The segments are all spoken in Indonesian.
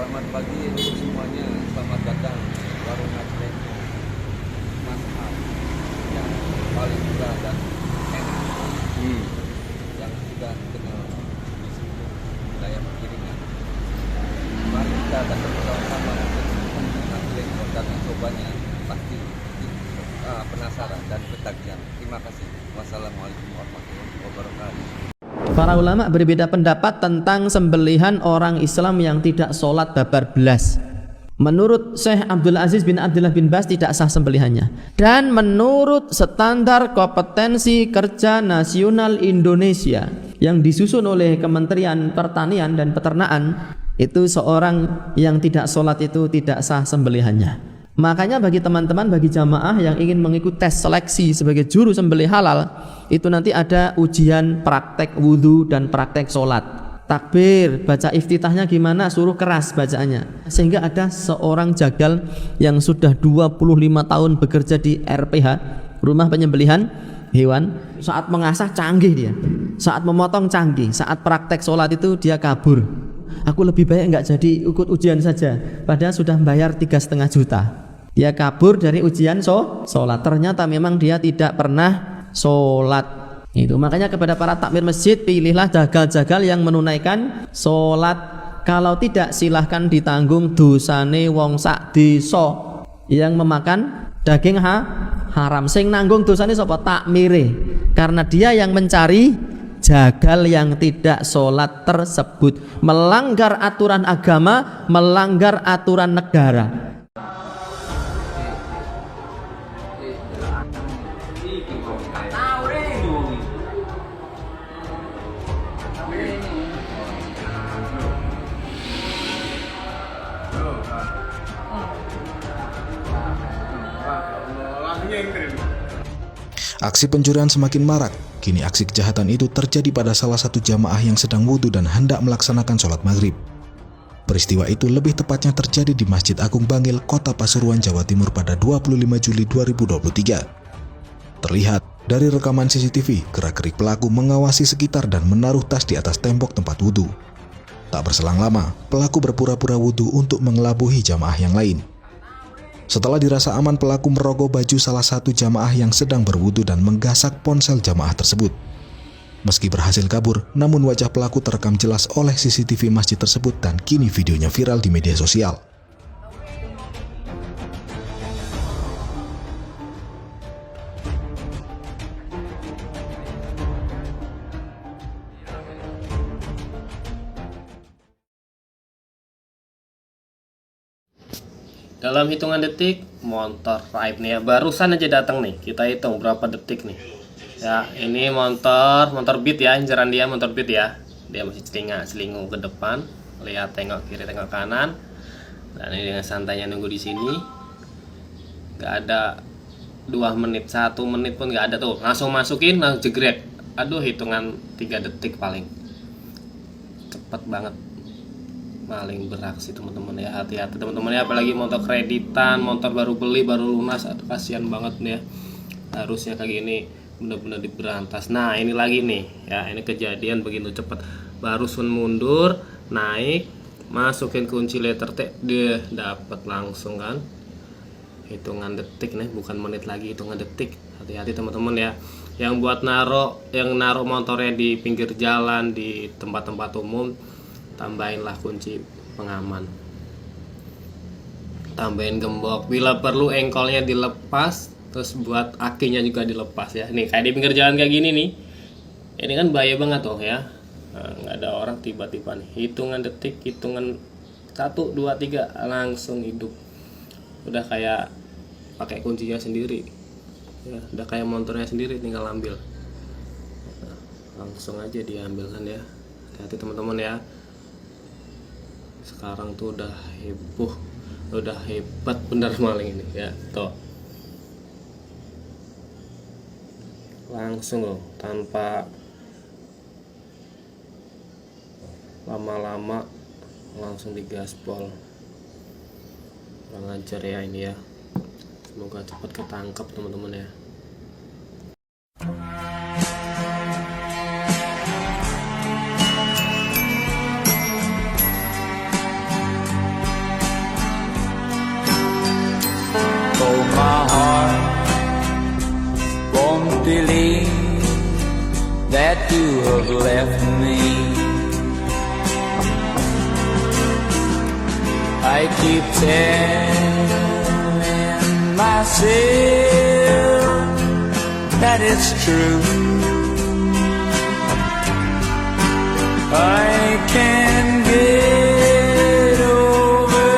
Selamat pagi untuk semuanya, selamat datang warung Najrek mantap yang paling murah dan enak yang sudah dikenal di seluruh wilayah Piringan. Mari kita datang bersama-sama untuk Najrek dan mencobanya, pasti penasaran dan ketagihan. Terima kasih. Wassalamualaikum warahmatullahi wabarakatuh. Para ulama berbeda pendapat tentang sembelihan orang Islam yang tidak sholat babar belas. Menurut Syekh Abdul Aziz bin Abdullah bin Bas tidak sah sembelihannya. Dan menurut standar kompetensi kerja nasional Indonesia yang disusun oleh Kementerian Pertanian dan Peternakan, itu seorang yang tidak sholat itu tidak sah sembelihannya. Makanya bagi teman-teman, bagi jamaah yang ingin mengikuti tes seleksi sebagai juru sembelih halal, itu nanti ada ujian praktek wudhu dan praktek sholat. Takbir, baca iftitahnya gimana, suruh keras bacaannya. Sehingga ada seorang jagal yang sudah 25 tahun bekerja di RPH, rumah penyembelihan hewan. Saat mengasah canggih dia, saat memotong canggih, saat praktek sholat itu dia kabur. Aku lebih baik nggak jadi ikut ujian saja, padahal sudah bayar 3,5 juta. Dia kabur dari ujian sholat. Ternyata memang dia tidak pernah sholat. Itu makanya kepada para takmir masjid, pilihlah jagal-jagal yang menunaikan sholat. Kalau tidak, silahkan ditanggung dosane wong sak desa yang memakan daging haram. Sing nanggung dosane sapa? Takmire, karena dia yang mencari jagal yang tidak sholat tersebut, melanggar aturan agama, melanggar aturan negara. Aksi pencurian semakin marak. Kini aksi kejahatan itu terjadi pada salah satu jamaah yang sedang wudhu dan hendak melaksanakan sholat maghrib. Peristiwa itu lebih tepatnya terjadi di Masjid Agung Bangil, Kota Pasuruan, Jawa Timur pada 25 Juli 2023. Terlihat dari rekaman CCTV, gerak-gerik pelaku mengawasi sekitar dan menaruh tas di atas tembok tempat wudhu. Tak berselang lama, pelaku berpura-pura wudhu untuk mengelabuhi jamaah yang lain. Setelah dirasa aman, pelaku merogoh baju salah satu jamaah yang sedang berwudu dan menggasak ponsel jamaah tersebut. Meski berhasil kabur, namun wajah pelaku terekam jelas oleh CCTV masjid tersebut dan kini videonya viral di media sosial. Dalam hitungan detik, motor Raib nih ya, barusan aja datang nih. Kita hitung berapa detik nih. Ya, ini motor Beat ya, inceran dia motor Beat ya. Dia masih selingu ke depan, lihat tengok kiri tengok kanan. Dan ini dengan santainya nunggu di sini. Gak ada 2 menit, 1 menit pun gak ada tuh. Langsung masukin, langsung jegrek. Aduh, hitungan 3 detik paling. Cepet banget. Maling beraksi teman-teman ya, hati-hati teman-teman ya, apalagi motor kreditan, motor baru beli baru lunas, aduh kasihan banget nih ya. Harusnya kayak gini benar-benar diberantas. Nah ini lagi nih ya, ini kejadian begitu cepat, barusan mundur naik masukin kunci letter T, dia dapat langsung kan. Hitungan detik nih, bukan menit lagi, hitungan detik. Hati-hati teman-teman ya, yang buat naruh motornya di pinggir jalan, di tempat-tempat umum, tambahinlah kunci pengaman, tambahin gembok, bila perlu engkolnya dilepas, terus buat akinya juga dilepas ya. Nih kayak di pinggir jalan kayak gini nih, ini kan bahaya banget tuh ya. Nggak ada orang, tiba-tiba nih hitungan detik, hitungan 1, 2, 3 langsung hidup. Udah kayak pakai kuncinya sendiri ya, udah kayak motornya sendiri, tinggal ambil. Langsung aja diambil kan ya. Hati-hati teman-teman ya. Sekarang tuh udah heboh, udah hebat bener maling ini ya. Tuh langsung loh, tanpa lama-lama langsung digaspol. Kurang ajar ya ini ya. Semoga cepat ketangkap teman-teman ya. to have left me. I keep telling myself that it's true. I can get over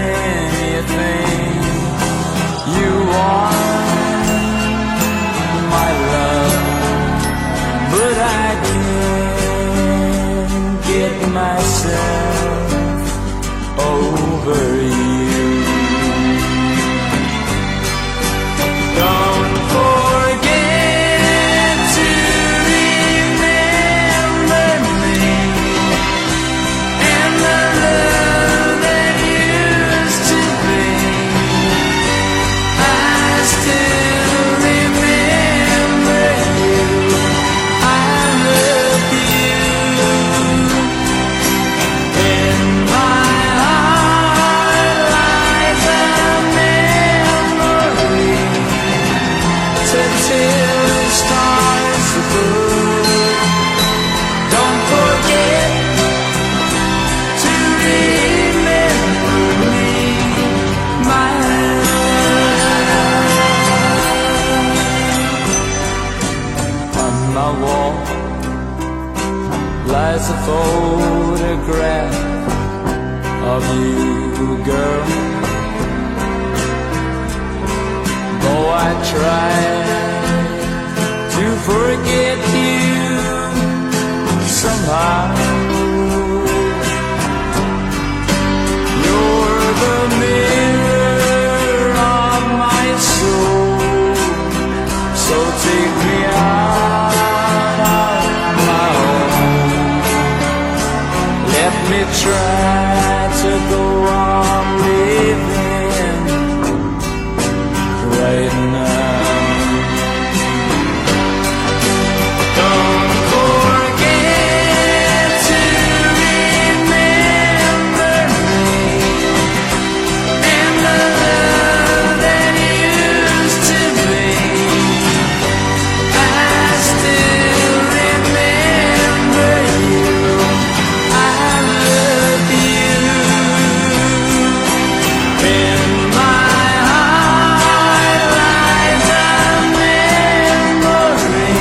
anything you want, my love, but I can't get myself over you. Don't forget to remember me and the love that used to be. I still remember you. I love you. In my heart lies a memory to till the stars above. Don't forget to remember me, my love. On my wall lies a photograph of you, girl. Though I try to forget you somehow, you're the mirror of my soul. So take me out of my home. Let me try to go on living right now. Don't forget to remember me and the love that used to be. I still remember you. I love you. In my heart lies a memory.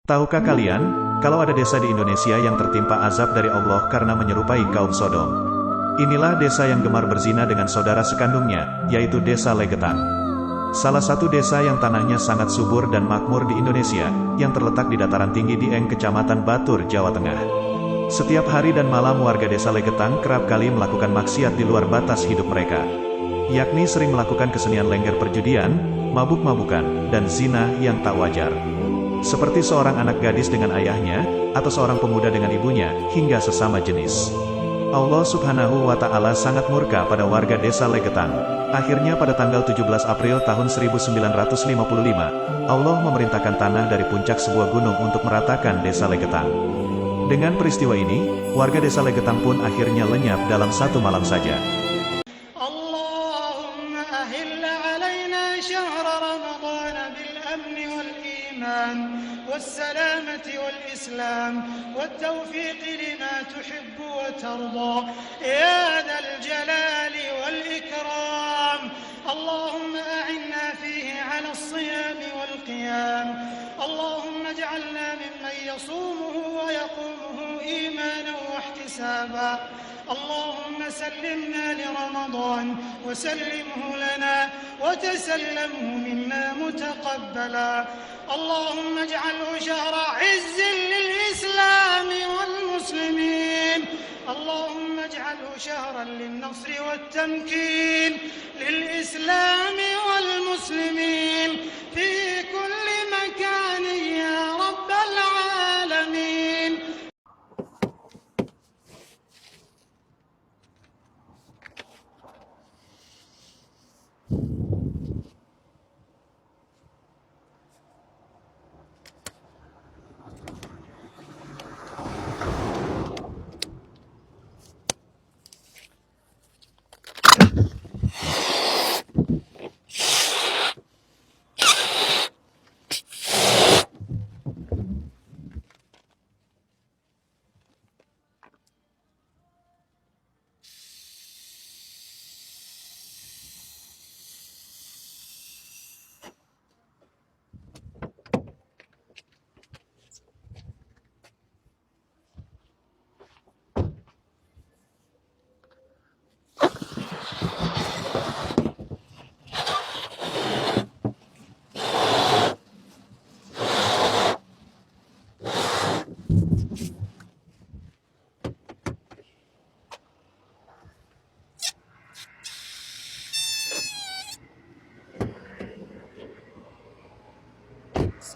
Tahukah kalian, kalau ada desa di Indonesia yang tertimpa azab dari Allah karena menyerupai kaum Sodom? Inilah desa yang gemar berzina dengan saudara sekandungnya, yaitu Desa Legetan. Salah satu desa yang tanahnya sangat subur dan makmur di Indonesia, yang terletak di dataran tinggi Dieng, Kecamatan Batur, Jawa Tengah. Setiap hari dan malam warga Desa Legetan kerap kali melakukan maksiat di luar batas hidup mereka, yakni sering melakukan kesenian lengger perjudian, mabuk-mabukan, dan zina yang tak wajar. Seperti seorang anak gadis dengan ayahnya, atau seorang pemuda dengan ibunya, hingga sesama jenis. Allah Subhanahu wa Ta'ala sangat murka pada warga Desa Legetan. Akhirnya pada tanggal 17 April tahun 1955, Allah memerintahkan tanah dari puncak sebuah gunung untuk meratakan Desa Legetan. Dengan peristiwa ini, warga Desa Legetan pun akhirnya lenyap dalam satu malam saja. اللهم أهل علينا شهر رمضان بالأمن الأمن والإيمان والسلامة والإسلام والتوفيق لما تحب وترضى يا ذا الجلال والإكرام. اللهم أعنا فيه على الصيام والقيام. اللهم اجعلنا ممن يصومه ويقومه إيمانا واحتسابا. اللهم سلمنا لرمضان وسلمه لنا وتسلمه منا متقبلا. اللهم اجعله شهر عز للإسلام والمسلمين. اللهم اجعله شهرا للنصر والتمكين للإسلام والمسلمين في كل مكان يا رب العالمين.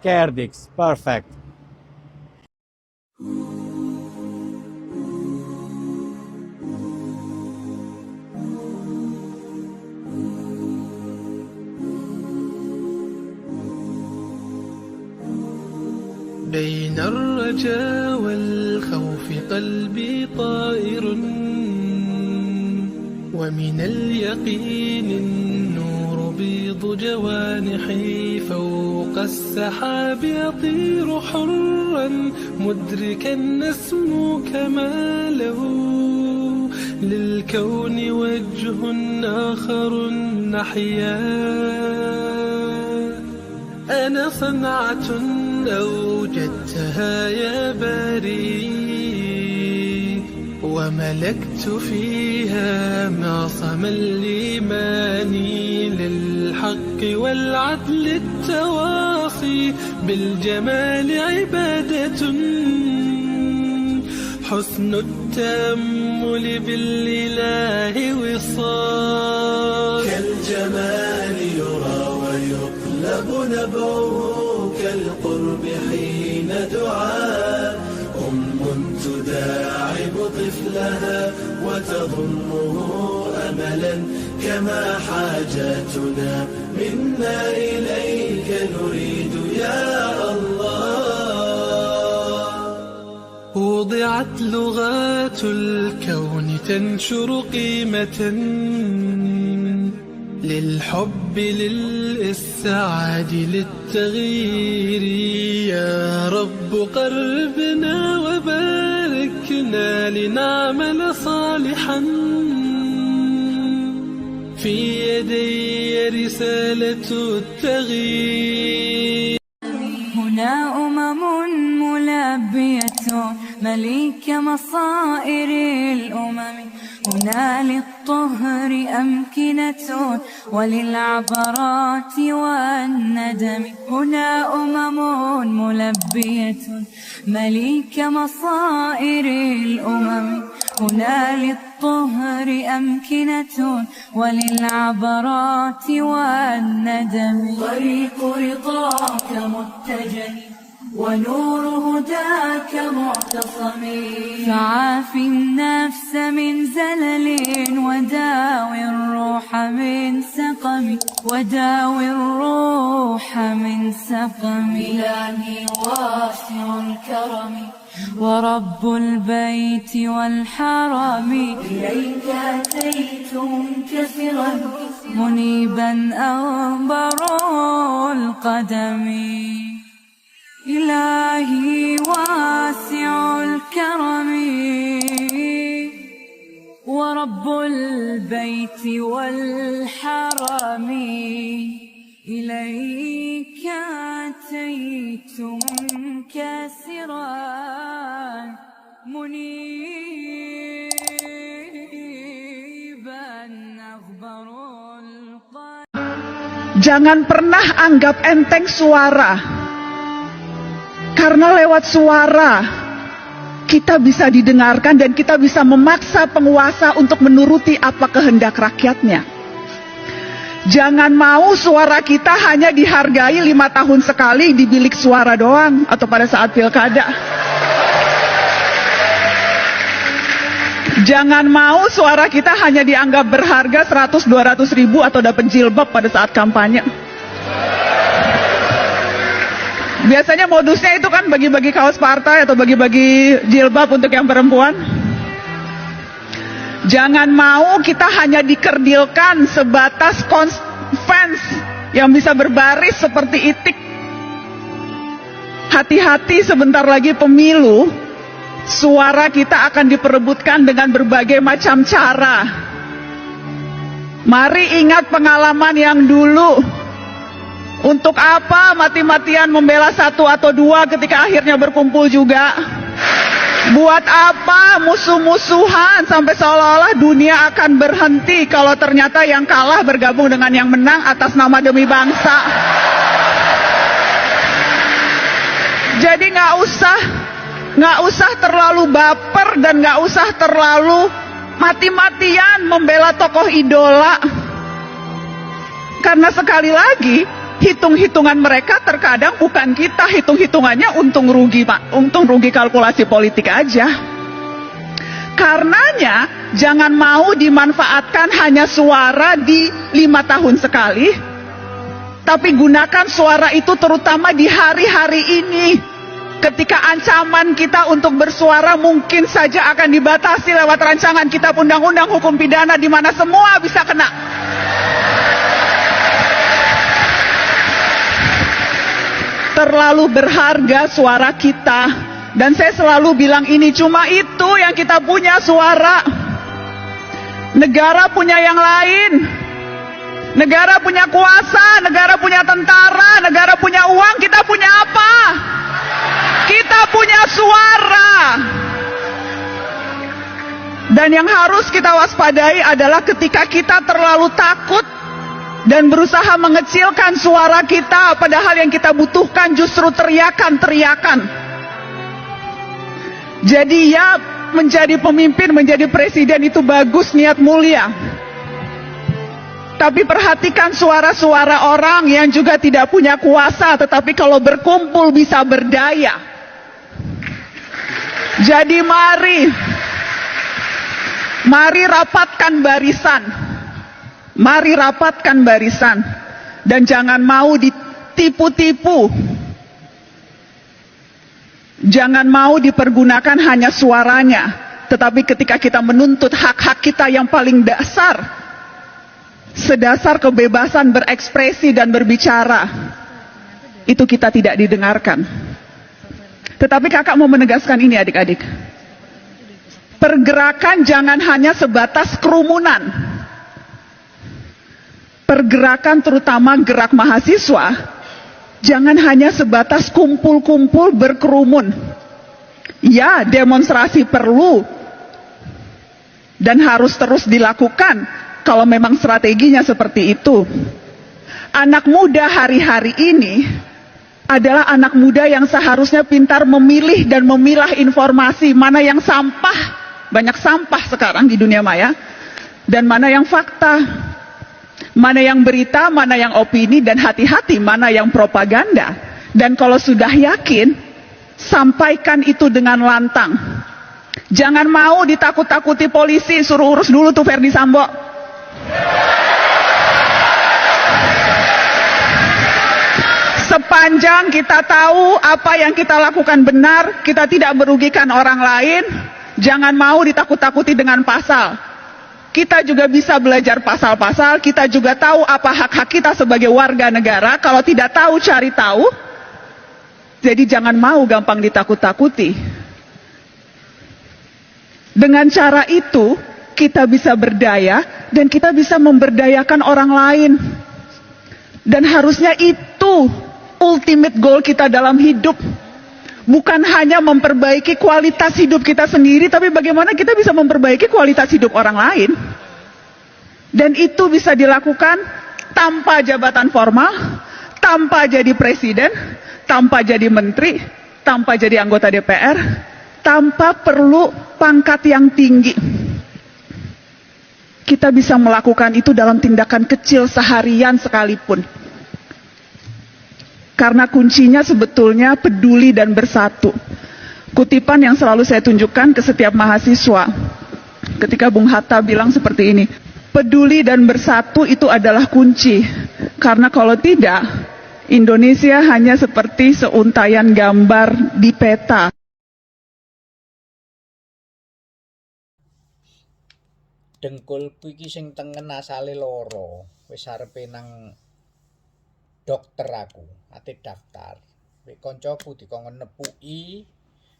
Scardix, perfect. بين الرجاء والخوف قلبي طائر، ومن اليقين النور بيض جوانحي، فوق السحاب يطير حرا مدركا نسمو كماله، للكون وجه آخر نحيا. أنا صنعة أوجدتها يا باري، وملكت فيها معصم الإيمان، للحق والعدل التواصي، بالجمال عبادة، حسن التأمل بالإله وصال. كالجمال يرى ويقلب نبعه، كالقرب حين دعاء تداعب طفلها وتضمه أملا، كما حاجاتنا منا إليك نريد يا الله. وضعت لغات الكون تنشر قيمة للحب للإسعاد للتغيير. يا رب قربنا وباركنا لنعمل صالحا، في يدي رسالة التغيير. هنا ملبية مليك مصائر الأمم، هنا للطهر أمكنة وللعبرات والندم، هنا ملبية مليك مصائر الأمم، هنا للطهر أمكنة وللعبرات والندم. طريق رضاك متجه ونور هداك معتصم، فعاف النفس من زلل وداوي الروح من سقم، وداوي الروح من سقم. إلهي واسع الكرم ورب البيت والحرم، إليك أتيت منكسرا منيبا أنبر قدمي إلهي واسع الكرم ورب البيت والحرم إليك أتيت منكسرا منيبا أخبر القلب. Jangan pernah anggap enteng suara, karena lewat suara kita bisa didengarkan dan kita bisa memaksa penguasa untuk menuruti apa kehendak rakyatnya. Jangan mau suara kita hanya dihargai 5 tahun sekali di bilik suara doang atau pada saat pilkada. Jangan mau suara kita hanya dianggap berharga 100-200 ribu atau dapat jilbab pada saat kampanye. Biasanya modusnya itu kan bagi-bagi kaos partai atau bagi-bagi jilbab untuk yang perempuan. Jangan mau kita hanya dikerdilkan sebatas fans yang bisa berbaris seperti itik. Hati-hati, sebentar lagi pemilu. Suara kita akan diperebutkan dengan berbagai macam cara. Mari ingat pengalaman yang dulu. Untuk apa mati-matian membela 1 atau 2 ketika akhirnya berkumpul juga? Buat apa musuh-musuhan sampai seolah-olah dunia akan berhenti kalau ternyata yang kalah bergabung dengan yang menang atas nama demi bangsa? Jadi nggak usah terlalu baper dan nggak usah terlalu mati-matian membela tokoh idola. Karena sekali lagi, hitung-hitungan mereka terkadang bukan kita, hitung-hitungannya untung rugi kalkulasi politik aja. Karenanya jangan mau dimanfaatkan hanya suara di 5 tahun sekali, tapi gunakan suara itu terutama di hari-hari ini. Ketika ancaman kita untuk bersuara mungkin saja akan dibatasi lewat rancangan kitab undang-undang hukum pidana di mana semua bisa kena. Terlalu berharga suara kita. Dan saya selalu bilang ini, cuma itu yang kita punya, suara. Negara punya yang lain. Negara punya kuasa, negara punya tentara, negara punya uang, kita punya apa? Kita punya suara. Dan yang harus kita waspadai adalah ketika kita terlalu takut dan berusaha mengecilkan suara kita, padahal yang kita butuhkan justru teriakan-teriakan. Jadi ya, menjadi pemimpin, menjadi presiden itu bagus, niat mulia. Tapi perhatikan suara-suara orang yang juga tidak punya kuasa, tetapi kalau berkumpul bisa berdaya. Jadi mari rapatkan barisan. Mari rapatkan barisan. Dan jangan mau ditipu-tipu. Jangan mau dipergunakan hanya suaranya. Tetapi ketika kita menuntut hak-hak kita yang paling dasar, sedasar kebebasan berekspresi dan berbicara, itu kita tidak didengarkan. Tetapi kakak mau menegaskan ini, adik-adik. Pergerakan jangan hanya sebatas kerumunan. Pergerakan terutama gerak mahasiswa, jangan hanya sebatas kumpul-kumpul berkerumun. Ya, demonstrasi perlu dan harus terus dilakukan kalau memang strateginya seperti itu. Anak muda hari-hari ini adalah anak muda yang seharusnya pintar memilih dan memilah informasi, mana yang sampah, banyak sampah sekarang di dunia maya, dan mana yang fakta, mana yang berita, mana yang opini, dan hati-hati mana yang propaganda. Dan kalau sudah yakin, sampaikan itu dengan lantang. Jangan mau ditakut-takuti polisi, suruh urus dulu tuh Ferdi Sambo. Sepanjang kita tahu apa yang kita lakukan benar, kita tidak merugikan orang lain, jangan mau ditakut-takuti dengan pasal. Kita juga bisa belajar pasal-pasal, kita juga tahu apa hak-hak kita sebagai warga negara. Kalau tidak tahu, cari tahu. Jadi jangan mau gampang ditakut-takuti. Dengan cara itu, kita bisa berdaya dan kita bisa memberdayakan orang lain. Dan harusnya itu ultimate goal kita dalam hidup. Bukan hanya memperbaiki kualitas hidup kita sendiri, tapi bagaimana kita bisa memperbaiki kualitas hidup orang lain. Dan itu bisa dilakukan tanpa jabatan formal, tanpa jadi presiden, tanpa jadi menteri, tanpa jadi anggota DPR, tanpa perlu pangkat yang tinggi. Kita bisa melakukan itu dalam tindakan kecil seharian sekalipun. Karena kuncinya sebetulnya peduli dan bersatu. Kutipan yang selalu saya tunjukkan ke setiap mahasiswa. Ketika Bung Hatta bilang seperti ini, peduli dan bersatu itu adalah kunci. Karena kalau tidak, Indonesia hanya seperti seuntaian gambar di peta. Dengkulku iki sing tengen asale loro. Wis arepe nang dokter aku, ate daftar. Wek koncoku dikongkon nepuki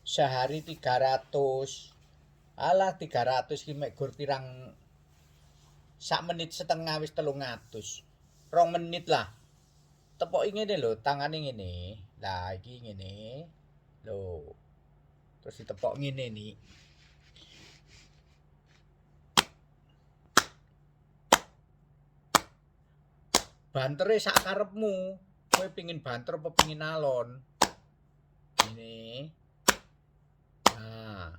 sehari 300. Alah 300 ki mek gur pirang sak menit setengah wis 300. 2 menit lah. Tepoki ngene lho, tangane ngene. Lah iki ngene. Lho. Terus ditepok ngene nih. Bantere sak karepmu. Kowe pengin banter apa pengin alon? Ini. Nah.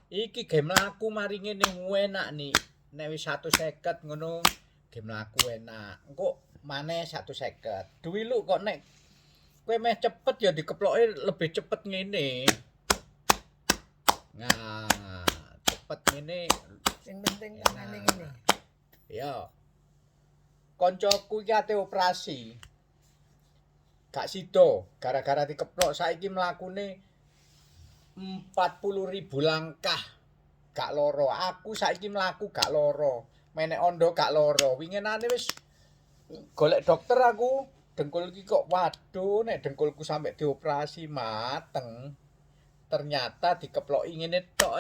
Iki game laku mari ngene enak nih. Nek wis 150 ngono, game laku enak. Engko maneh 150. Duwi lu kok nek kowe meh cepet ya dikeploke lebih cepet ngene. Nah, cepet ngene. Sing penting tangane ngene. Ya. Koncoku iki ate operasi. Gak sido, gara-gara dikeplok saiki mlakune 40.000 langkah. Gak loro. Aku saiki mlaku gak loro. Menek ondo gak loro. Winginane wis golek dokter aku. Dengkul iki kok waduh nek dengkulku sampe dioperasi mateng. Ternyata dikeploki ngene tok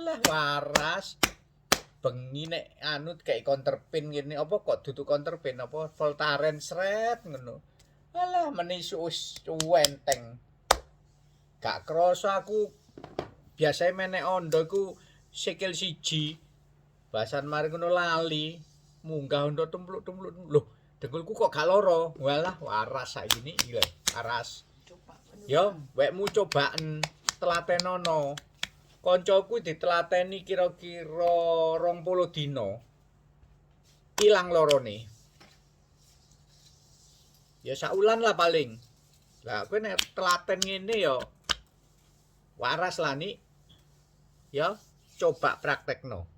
lah waras. Bengi nek anut kayak counterpin gini apa kok duduk counterpin apa Voltaren sret ngono. Alah menisu wis enteng. Gak krasa aku biasanya menek ondo ku sikil siji. Bahasan mari ngono lali, munggah ondo tumpluk-tumpluk. Loh, dengkulku kok gak loro. Walah waras saiki iki lho, waras. Yo, wekmu cobaan telatenono. Koncoku ditelateni kira-kira 20 dina. Ilang lorone. Ya saulan lah paling. Lah kowe nek telaten ngene ya waras lah nih. Ya, coba praktekno.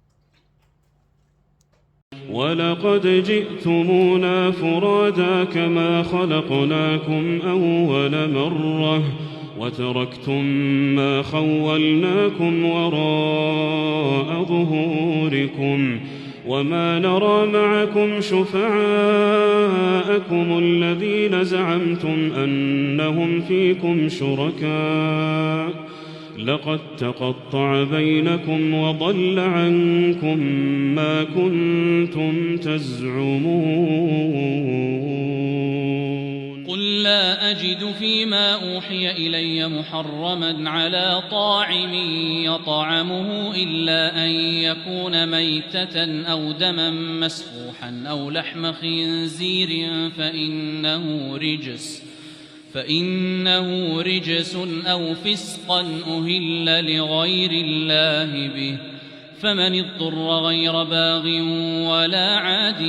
ولقد جئتمونا فرادا كما خلقناكم أول مرة وتركتم ما خولناكم وراء ظهوركم وما نرى معكم شفعاءكم الذين زعمتم أنهم فيكم شركاء لقد تقطع بينكم وضل عنكم ما كنتم تزعمون قل لا أجد فيما أوحي إلي محرما على طاعم يطعمه إلا أن يكون ميتة أو دما مسفوحا أو لحم خنزير فإنه رجس أو فسقا أهل لغير الله به فمن اضطر غير باغ ولا عاد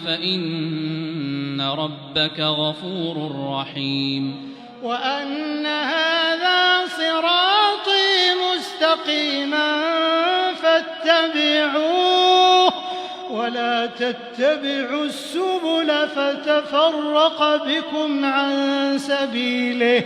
فإن ربك غفور رحيم وأن هذا صراطي مستقيما فاتبعوه ولا تتبعوا السبل فتفرق بكم عن سبيله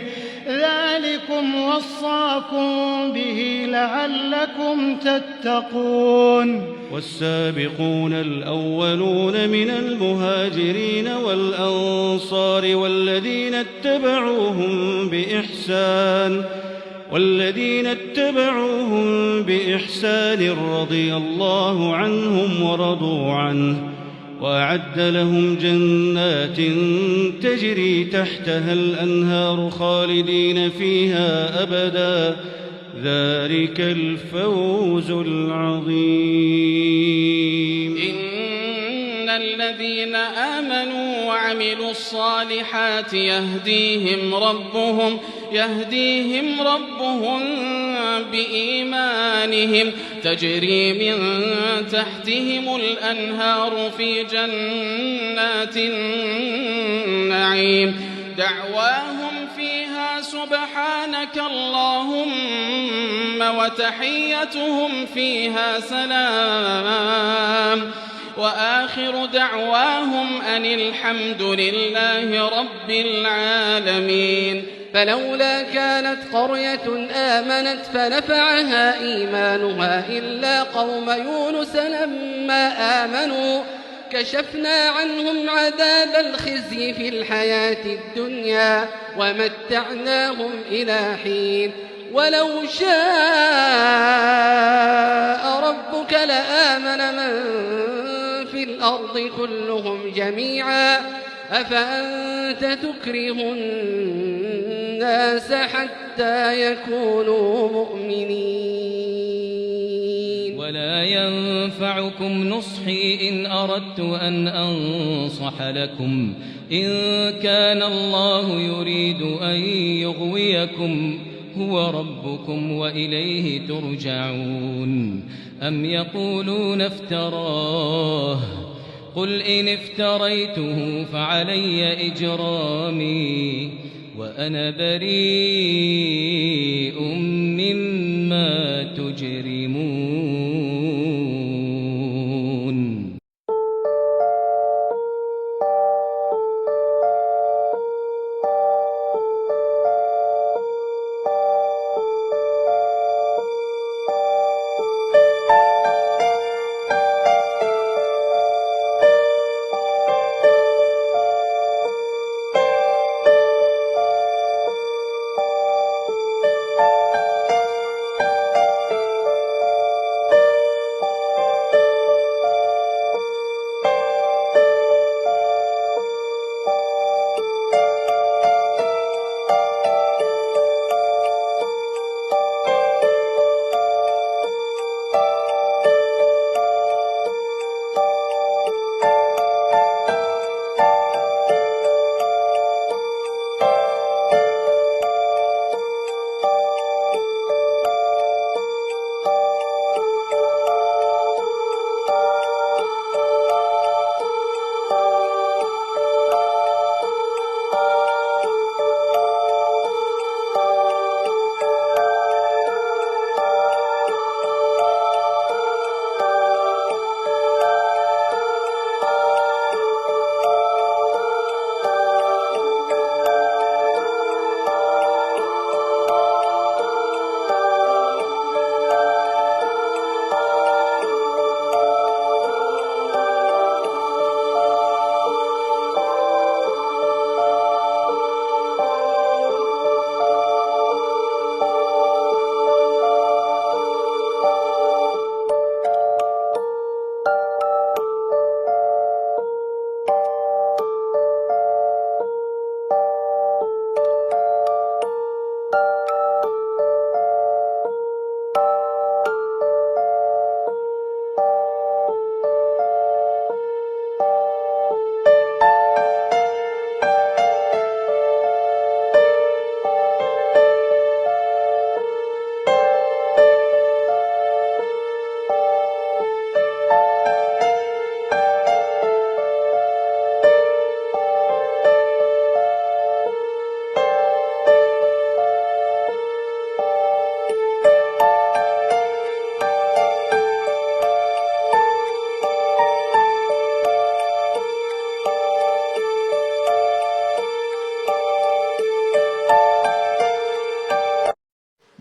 ذلكم وصاكم به لعلكم تتقون والسابقون الأولون من المهاجرين والأنصار والذين اتبعوهم بإحسان رضي الله عنهم ورضوا عنه وأعد لهم جنات تجري تحتها الأنهار خالدين فيها أبدا ذلك الفوز العظيم. إن الذين آمنوا وعملوا الصالحات يهديهم ربهم بإيمانهم تجري من تحتهم الأنهار في جنات النعيم دعواهم فيها سبحانك اللهم وتحيتهم فيها سلام وآخر دعواهم أن الحمد لله رب العالمين. فلولا كانت قرية آمنت فنفعها إيمانها إلا قوم يونس لما آمنوا كشفنا عنهم عذاب الخزي في الحياة الدنيا ومتعناهم إلى حين ولو شاء ربك لآمن من في الأرض كلهم جميعا أفأنت تكره الناس حتى يكونوا مؤمنين. ولا ينفعكم نصحي إن أردت أن أنصح لكم إن كان الله يريد أن يغويكم هو ربكم وإليه ترجعون. أم يقولون افتراه قل إن افتريته فعلي إجرامي وأنا بريء مما تجرمون.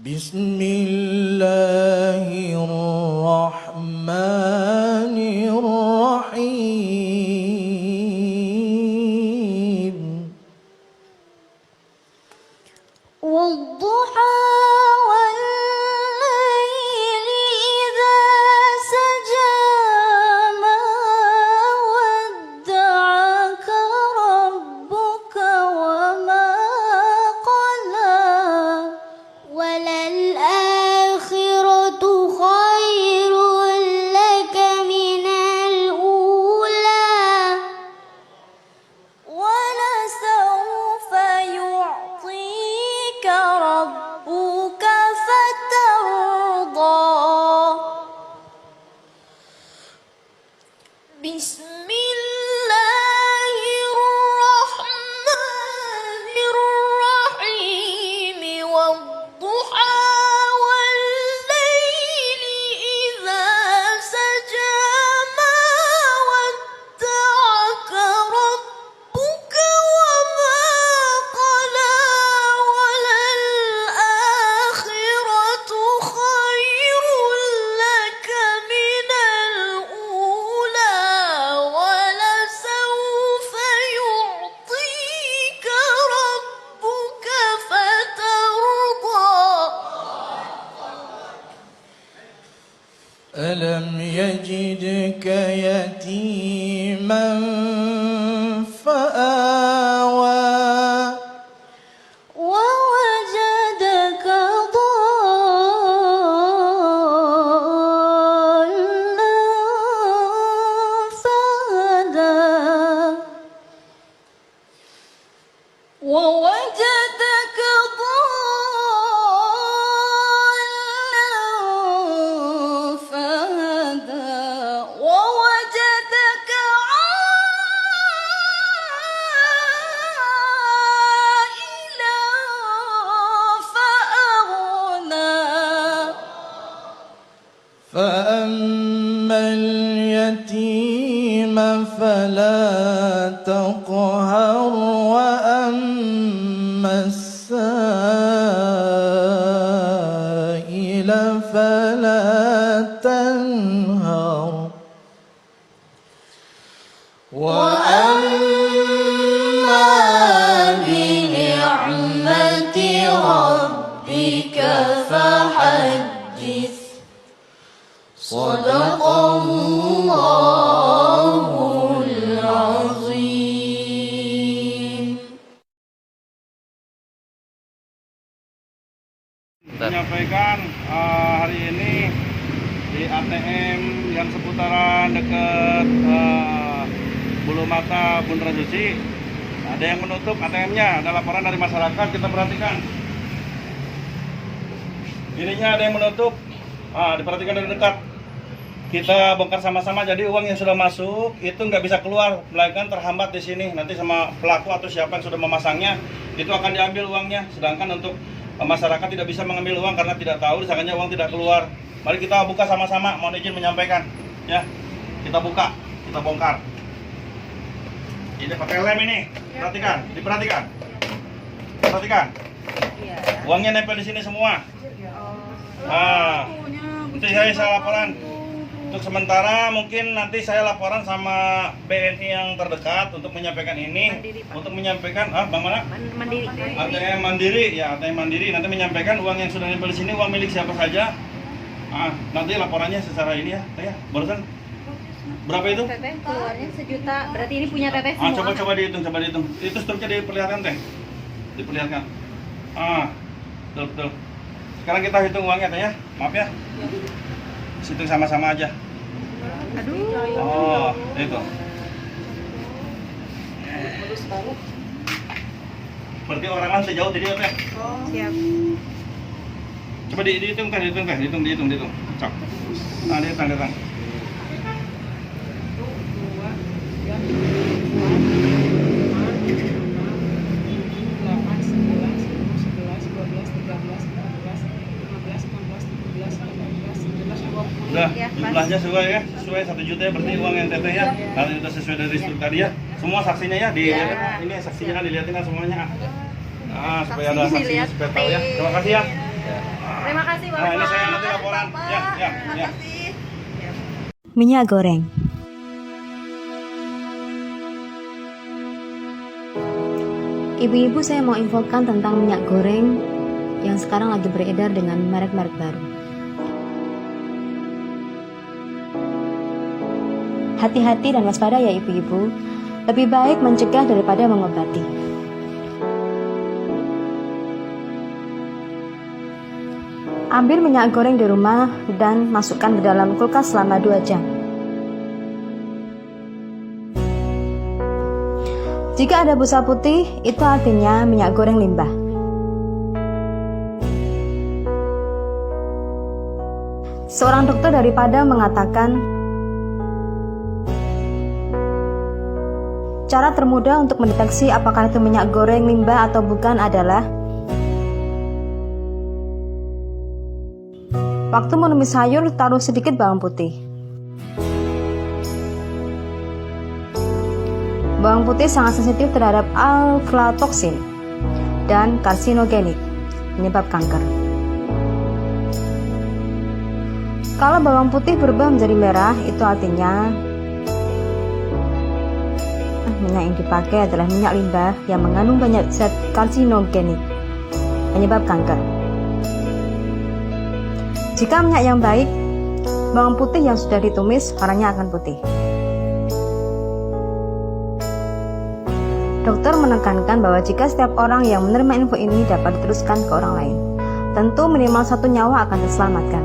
بسم الله الرحمن الرحيم والضحى والليل إذا سجى ما ودعك ربك وما قلى وللآخرة خير لك من الأولى ولسوف يعطيك ربك فترضى بسم الله الرحمن الرحيم والضحى والليل إذا سجى ما ودعك ربك وما قلى وللآخرة خير لك من الأولى ولسوف يعطيك ربك فترضى ألم يجدك يتيما فآوى ووجدك ضالا فهدى ووجدك ضالا فهدى ووجدك عائلا فأغنى فأما اليتيم فلا تقهر وأما السائل فلا تنهر وأما بنعمة ربك فحدث صدق الله العظيم. Menyampaikan hari ini di ATM yang seputaran dekat Bulu Mata Bundaran Suci ada yang menutup ATM-nya. Ada laporan dari masyarakat, kita perhatikan. Ininya ada yang menutup, diperhatikan dari dekat. Kita bongkar sama-sama, jadi uang yang sudah masuk itu nggak bisa keluar, melainkan terhambat di sini. Nanti sama pelaku atau siapa yang sudah memasangnya, itu akan diambil uangnya. Sedangkan untuk masyarakat tidak bisa mengambil uang karena tidak tahu, disangkanya uang tidak keluar. Mari kita buka sama-sama, mohon izin menyampaikan. Ya, kita buka, kita bongkar. Ini pakai lem ini, perhatikan, diperhatikan. Perhatikan. Uangnya nempel di sini semua. Nanti saya laporan. Untuk sementara mungkin nanti saya laporan sama BNI yang terdekat untuk menyampaikan ini, Mandiri, untuk menyampaikan Bang mana? Mandiri. ATM Mandiri, ya ATM Mandiri nanti menyampaikan uang yang sudah nempel di sini uang milik siapa saja. Nanti laporannya secara ini ya, Teh. Barusan berapa itu? Teteh keluarnya sejuta, berarti ini punya Teteh semua. Coba dihitung. Itu struknya diperlihatkan, Teh. Diperlihatkan. Betul. Sekarang kita hitung uangnya, Teh ya. Maaf ya. Hitung sama-sama aja. Aduh. Itu. Berarti orang sejauh tadi ya, Teh? Siap. Coba dihitung, Teh. Dihitung. Cok. Dihitung. Udah, jumlahnya sesuai ya, sesuai 1 juta ya, berarti uang yang Teteh ya. Nanti udah sesuai dari struktur tadi ya. Semua saksinya ya, ini saksinya kan dilihatin kan semuanya. Supaya ada saksinya supaya tahu ya. Terima kasih ya. Terima kasih Bapak. Nah, ini saya nanti laporan. Ya. Minyak goreng. Ibu-ibu, saya mau infokan tentang minyak goreng yang sekarang lagi beredar dengan merek-merek baru. Hati-hati dan waspada ya ibu-ibu. Lebih baik mencegah daripada mengobati. Ambil minyak goreng di rumah dan masukkan di dalam kulkas selama 2 jam. Jika ada busa putih, itu artinya minyak goreng limbah. Seorang dokter dari Padang mengatakan, cara termudah untuk mendeteksi apakah itu minyak goreng limbah atau bukan adalah waktu menumis sayur, taruh sedikit bawang putih. Bawang putih sangat sensitif terhadap aflatoksin dan karsinogenik, penyebab kanker. Kalau bawang putih berubah menjadi merah, itu artinya minyak yang dipakai adalah minyak limbah yang mengandung banyak zat karsinogenik, penyebab kanker. Jika minyak yang baik, bawang putih yang sudah ditumis warnanya akan putih. Dokter menekankan bahwa jika setiap orang yang menerima info ini dapat diteruskan ke orang lain, tentu minimal 1 nyawa akan terselamatkan.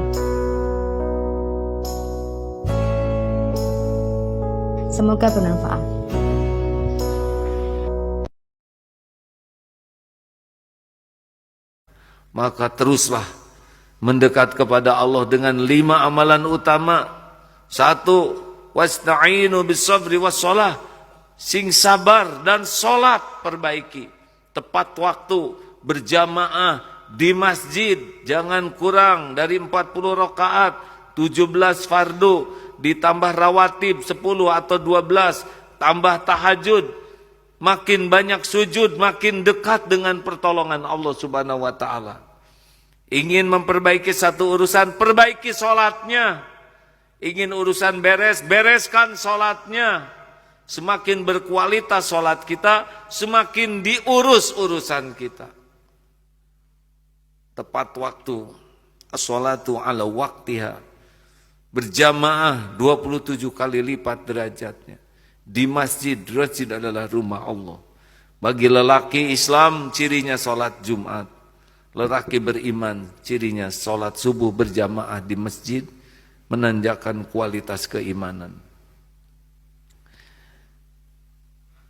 Semoga bermanfaat. Maka teruslah mendekat kepada Allah dengan 5 amalan utama. 1, wasta'inu bis-sabri was-shalah. Sing sabar dan sholat perbaiki. Tepat waktu, berjamaah di masjid. Jangan kurang dari 40 rakaat, 17 fardu, ditambah rawatib 10 atau 12, tambah tahajud. Makin banyak sujud, makin dekat dengan pertolongan Allah Subhanahu wa ta'ala. Ingin memperbaiki satu urusan, perbaiki sholatnya. Ingin urusan beres, bereskan sholatnya. Semakin berkualitas sholat kita, semakin diurus urusan kita. Tepat waktu, as-sholatu ala waktiha. Berjamaah 27 kali lipat derajatnya. Di masjid, masjid adalah rumah Allah. Bagi lelaki Islam, cirinya sholat Jumat. Lelaki beriman, cirinya sholat subuh berjamaah di masjid, menanjakan kualitas keimanan.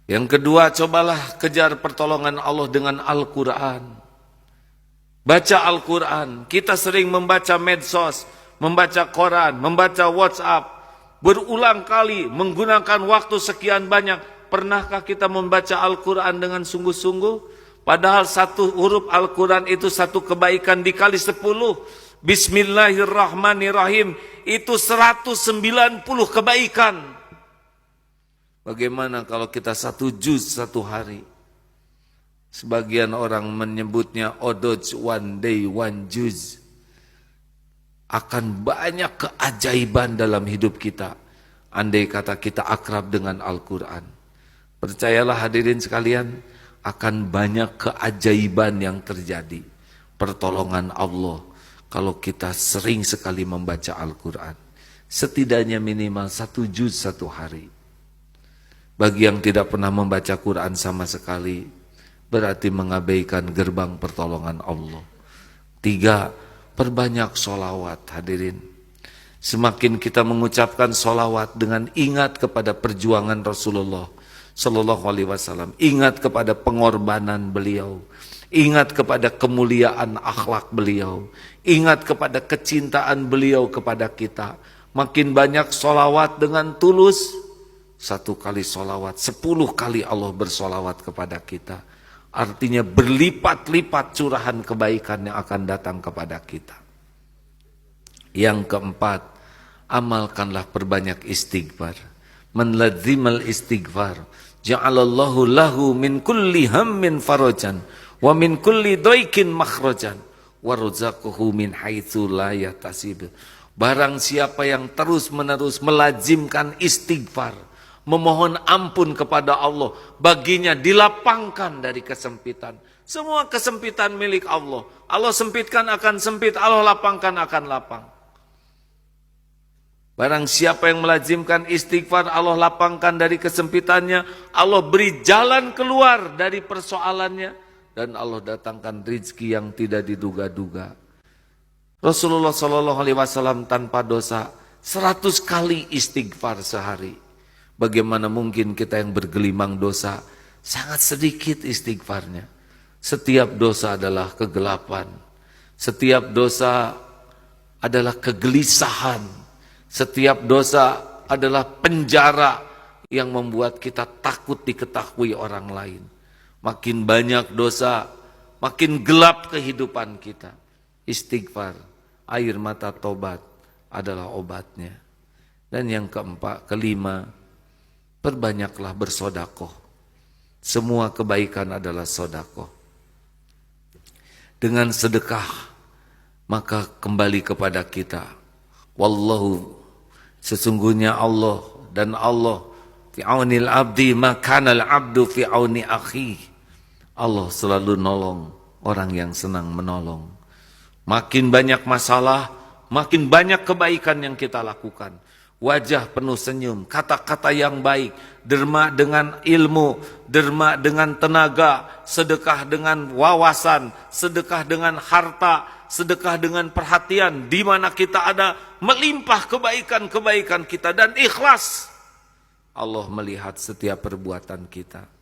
Yang kedua, cobalah kejar pertolongan Allah dengan Al-Quran. Baca Al-Quran. Kita sering membaca medsos, membaca koran, membaca WhatsApp. Berulang kali menggunakan waktu sekian banyak. Pernahkah kita membaca Al-Quran dengan sungguh-sungguh? Padahal satu huruf Al-Quran itu satu kebaikan dikali 10. Bismillahirrahmanirrahim. Itu 190 kebaikan. Bagaimana kalau kita 1 juz 1 hari? Sebagian orang menyebutnya odoj, 1 day 1 juz. Akan banyak keajaiban dalam hidup kita, andai kata kita akrab dengan Al-Quran. Percayalah hadirin sekalian, akan banyak keajaiban yang terjadi. Pertolongan Allah kalau kita sering sekali membaca Al-Quran. Setidaknya minimal 1 juz 1 hari. Bagi yang tidak pernah membaca Quran sama sekali, berarti mengabaikan gerbang pertolongan Allah. 3, perbanyak sholawat hadirin. Semakin kita mengucapkan sholawat dengan ingat kepada perjuangan Rasulullah Sallallahu Alaihi Wasallam, ingat kepada pengorbanan beliau, ingat kepada kemuliaan akhlak beliau, ingat kepada kecintaan beliau kepada kita. Makin banyak sholawat dengan tulus, 1 kali sholawat, 10 kali Allah bersolawat kepada kita. Artinya berlipat-lipat curahan kebaikan yang akan datang kepada kita. Yang keempat, amalkanlah perbanyak istighfar. Man lazimal istighfar, ja'alallahu lahu min kulli hammin farajan, wa min kulli daikin makhrajan, warzuqhu min haitsu la yahtasib. Barang siapa yang terus-menerus melazimkan istighfar, memohon ampun kepada Allah, baginya dilapangkan dari kesempitan. Semua kesempitan milik Allah. Allah sempitkan akan sempit, Allah lapangkan akan lapang. Barang siapa yang melazimkan istighfar, Allah lapangkan dari kesempitannya, Allah beri jalan keluar dari persoalannya, dan Allah datangkan rizki yang tidak diduga-duga. Rasulullah SAW tanpa dosa 100 kali istighfar sehari. Bagaimana mungkin kita yang bergelimang dosa sangat sedikit istighfarnya. Setiap dosa adalah kegelapan. Setiap dosa adalah kegelisahan. Setiap dosa adalah penjara yang membuat kita takut diketahui orang lain. Makin banyak dosa, makin gelap kehidupan kita. Istighfar, air mata tobat adalah obatnya. Dan yang kelima, perbanyaklah bersodakoh. Semua kebaikan adalah sodakoh. Dengan sedekah, maka kembali kepada kita. Wallahu, sesungguhnya Allah, dan Allah fi aunil abdi makanal abdu fi auni akhi. Allah selalu nolong orang yang senang menolong. Makin banyak masalah, makin banyak kebaikan yang kita lakukan. Wajah penuh senyum, kata-kata yang baik, derma dengan ilmu, derma dengan tenaga, sedekah dengan wawasan, sedekah dengan harta, sedekah dengan perhatian. Di mana kita ada, melimpah kebaikan-kebaikan kita dan ikhlas. Allah melihat setiap perbuatan kita.